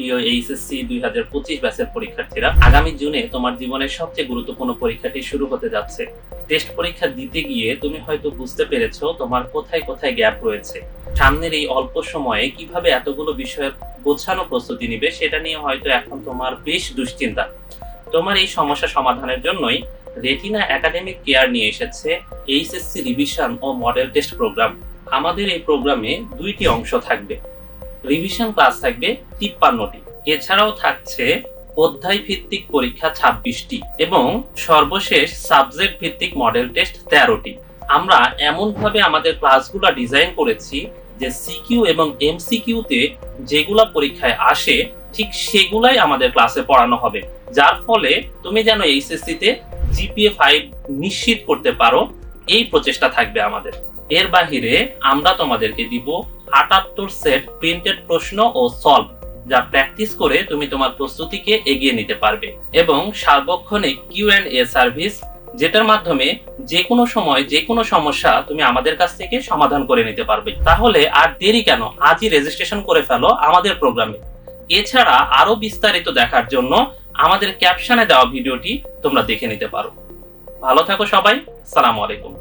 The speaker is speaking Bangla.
প্রিয় এইচএসসি 2025 ব্যাচের পরীক্ষার্থীরা, আগামী জুনে তোমার জীবনের সবচেয়ে গুরুত্বপূর্ণ পরীক্ষাটি শুরু হতে যাচ্ছে। টেস্ট পরীক্ষা দিতে গিয়ে তুমি হয়তো বুঝতে পেরেছো তোমার কোথায় কোথায় গ্যাপ রয়েছে। সামনের এই অল্প সময়ে কিভাবে এতগুলো বিষয়ের গোছানো প্রস্তুতি নিবে সেটা নিয়ে হয়তো এখন তোমার বেশ দুশ্চিন্তা। তোমার এই সমস্যা সমাধানের জন্যই রেটিনা একাডেমিক কেয়ার নিয়ে এসেছে এইচএসসি রিভিশন ও মডেল টেস্ট প্রোগ্রাম। আমাদের এই প্রোগ্রামে দুইটি অংশ থাকবে। রিভিশন ক্লাস থাকবে 53টি, এছাড়াও থাকছে অধ্যায় ভিত্তিক পরীক্ষা 26টি এবং সর্বশেষ সাবজেক্ট ভিত্তিক মডেল টেস্ট 13টি। আমরা এমনভাবে আমাদের ক্লাসগুলো ডিজাইন করেছি যে সিকিউ এবং এমসিকিউতে যেগুলা পরীক্ষায় আসে ঠিক সেগুলাই আমাদের ক্লাসে পড়ানো হবে, যার ফলে তুমি যেন এইচএসসিতে জিপিএ 5 নিশ্চিত করতে পারো, এই প্রচেষ্টা থাকবে আমাদের। এর বাহিরে আমরা তোমাদেরকে দিব 78 সেট প্রিন্টেড প্রশ্ন ও সলভ, যা প্র্যাকটিস করে তুমি তোমার প্রস্তুতিকে এগিয়ে নিতে পারবে, এবং সার্বক্ষণিক কিউ&এ সার্ভিস, যেটার মাধ্যমে যে কোনো সময় যে কোনো সমস্যা তুমি আমাদের কাছ থেকে সমাধান করে নিতে পারবে। তাহলে আর দেরি কেন, আজই রেজিস্ট্রেশন করে ফেলো আমাদের প্রোগ্রামে। এছাড়া আরো বিস্তারিত দেখার জন্য আমাদের ক্যাপশনে দেওয়া ভিডিওটি তোমরা দেখে নিতে পারো। ভালো থাকো সবাই, আসসালামু আলাইকুম।